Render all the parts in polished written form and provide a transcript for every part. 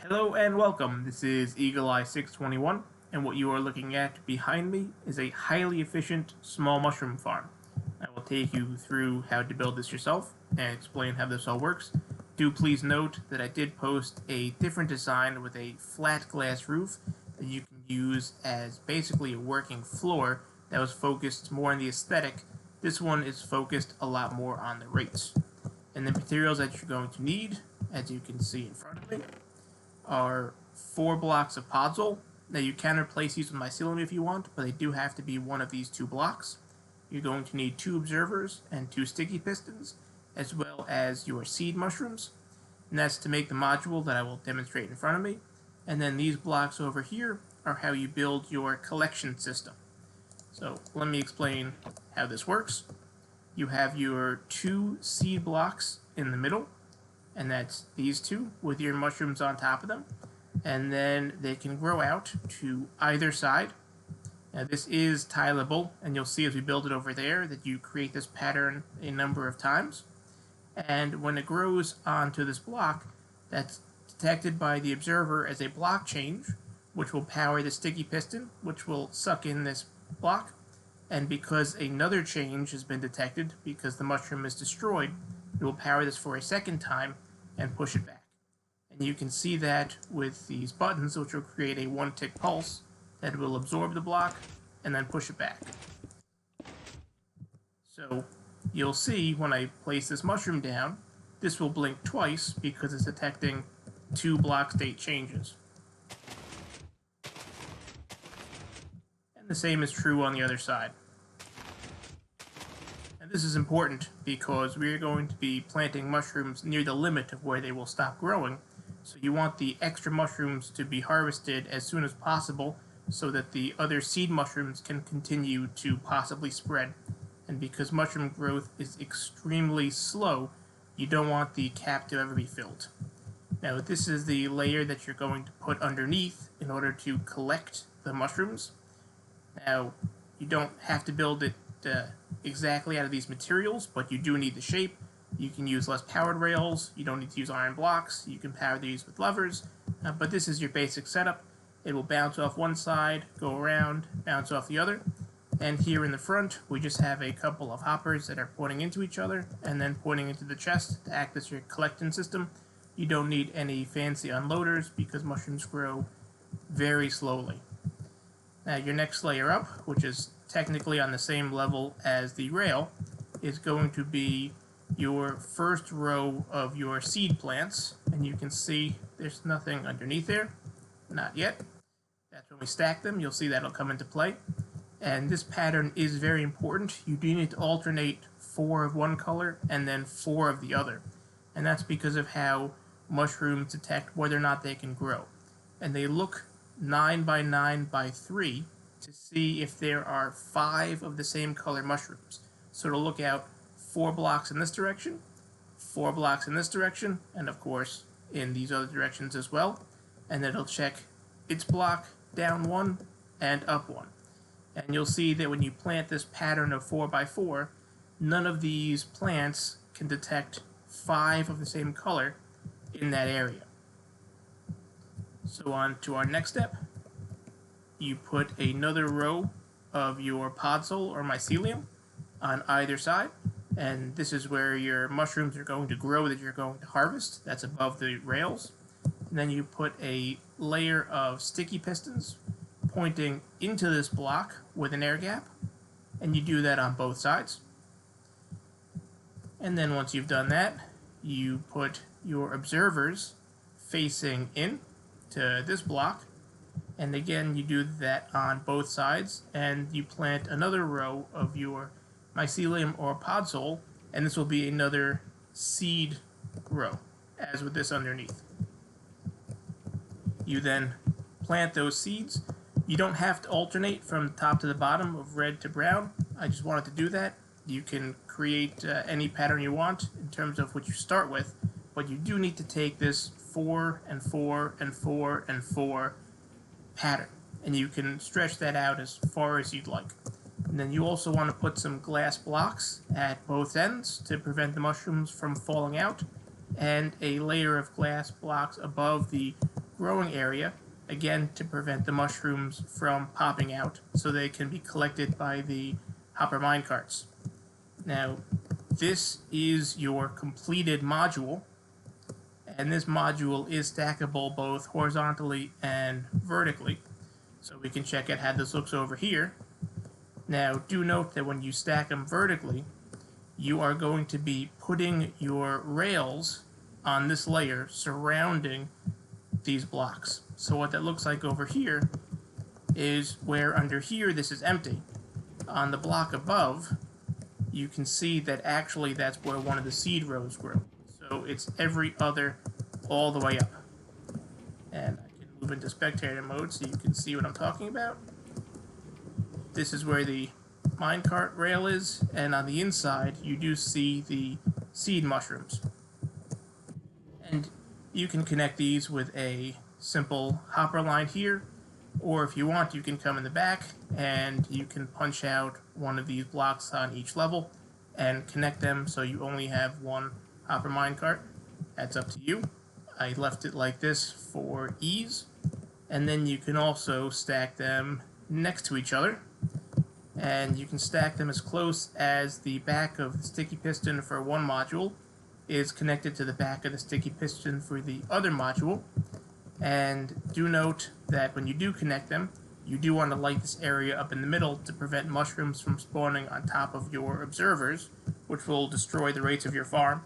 Hello and welcome. This is Eagle Eye 621, and what you are looking at behind me is a highly efficient small mushroom farm. I will take you through how to build this yourself and explain how this all works. Do please note that I did post a different design with a flat glass roof that you can use as basically a working floor that was focused more on the aesthetic. This one is focused a lot more on the rates. And the materials that you're going to need, as you can see in front of me, are 4 blocks of podzol. Now you can replace these with mycelium if you want, but they do have to be one of these 2 blocks. You're going to need 2 observers and 2 sticky pistons, as well as your seed mushrooms. And that's to make the module that I will demonstrate in front of me. And then these blocks over here are how you build your collection system. So let me explain how this works. You have your 2 seed blocks in the middle, and that's these 2 with your mushrooms on top of them, and then they can grow out to either side. Now this is tileable, and you'll see as we build it over there that you create this pattern a number of times, and when it grows onto this block, that's detected by the observer as a block change, which will power the sticky piston, which will suck in this block, and because another change has been detected because the mushroom is destroyed, it will power this for a second time and push it back. And you can see that with these buttons, which will create a 1-tick pulse that will absorb the block and then push it back. So you'll see when I place this mushroom down, this will blink twice because it's detecting 2 block state changes. And the same is true on the other side. And this is important because we are going to be planting mushrooms near the limit of where they will stop growing, so you want the extra mushrooms to be harvested as soon as possible so that the other seed mushrooms can continue to possibly spread. And because mushroom growth is extremely slow, you don't want the cap to ever be filled. Now this is the layer that you're going to put underneath in order to collect the mushrooms. Now you don't have to build it exactly out of these materials, but you do need the shape. You can use less powered rails, you don't need to use iron blocks, you can power these with levers, but this is your basic setup. It will bounce off one side, go around, bounce off the other, and here in the front we just have a couple of hoppers that are pointing into each other and then pointing into the chest to act as your collection system. You don't need any fancy unloaders because mushrooms grow very slowly. Now your next layer up, which is technically on the same level as the rail, is going to be your first row of your seed plants, and you can see there's nothing underneath there, not yet. That's when we stack them, you'll see that'll come into play. And this pattern is very important. You do need to alternate 4 of one color and then 4 of the other, and that's because of how mushrooms detect whether or not they can grow. And they look 9 by 9 by 3 to see if there are 5 of the same color mushrooms. So it'll look out 4 blocks in this direction, 4 blocks in this direction, and of course in these other directions as well. And then it'll check its block down 1 and up 1. And you'll see that when you plant this pattern of 4 by 4, none of these plants can detect 5 of the same color in that area. So on to our next step. You put another row of your podzol or mycelium on either side, and this is where your mushrooms are going to grow that you're going to harvest. That's above the rails. And then you put a layer of sticky pistons pointing into this block with an air gap, and you do that on both sides. And then once you've done that, you put your observers facing in to this block, and again you do that on both sides, and you plant another row of your mycelium or podzol, and this will be another seed row, as with this underneath. You then plant those seeds. You don't have to alternate from top to the bottom of red to brown. I just wanted to do that. You can create any pattern you want in terms of what you start with, but you do need to take this 4 and 4 and 4 and 4 pattern, and you can stretch that out as far as you'd like. And then you also want to put some glass blocks at both ends to prevent the mushrooms from falling out, and a layer of glass blocks above the growing area, again to prevent the mushrooms from popping out so they can be collected by the hopper minecarts. Now, this is your completed module, and this module is stackable both horizontally and vertically. So we can check out how this looks over here. Now, do note that when you stack them vertically, you are going to be putting your rails on this layer surrounding these blocks. So what that looks like over here is where under here this is empty. On the block above, you can see that actually that's where one of the seed rows grew. So it's every other all the way up. And I can move into spectator mode so you can see what I'm talking about. This is where the minecart rail is, and on the inside you do see the seed mushrooms. And you can connect these with a simple hopper line here, or if you want you can come in the back and you can punch out one of these blocks on each level and connect them so you only have one hopper minecart. That's up to you. I left it like this for ease, and then you can also stack them next to each other, and you can stack them as close as the back of the sticky piston for one module is connected to the back of the sticky piston for the other module. And do note that when you do connect them, you do want to light this area up in the middle to prevent mushrooms from spawning on top of your observers, which will destroy the rates of your farm.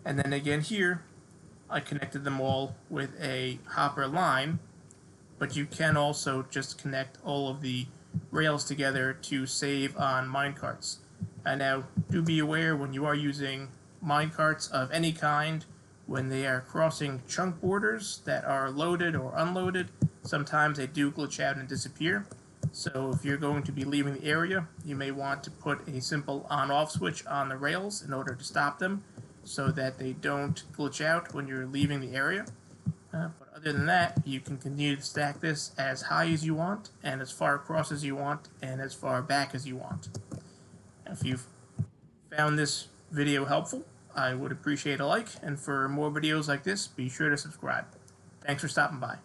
And then again here, I connected them all with a hopper line, but you can also just connect all of the rails together to save on minecarts. And now, do be aware when you are using minecarts of any kind, when they are crossing chunk borders that are loaded or unloaded, sometimes they do glitch out and disappear. So if you're going to be leaving the area, you may want to put a simple on-off switch on the rails in order to stop them so that they don't glitch out when you're leaving the area. But other than that, you can continue to stack this as high as you want, and as far across as you want, and as far back as you want. If you've found this video helpful, I would appreciate a like, and for more videos like this, be sure to subscribe. Thanks for stopping by.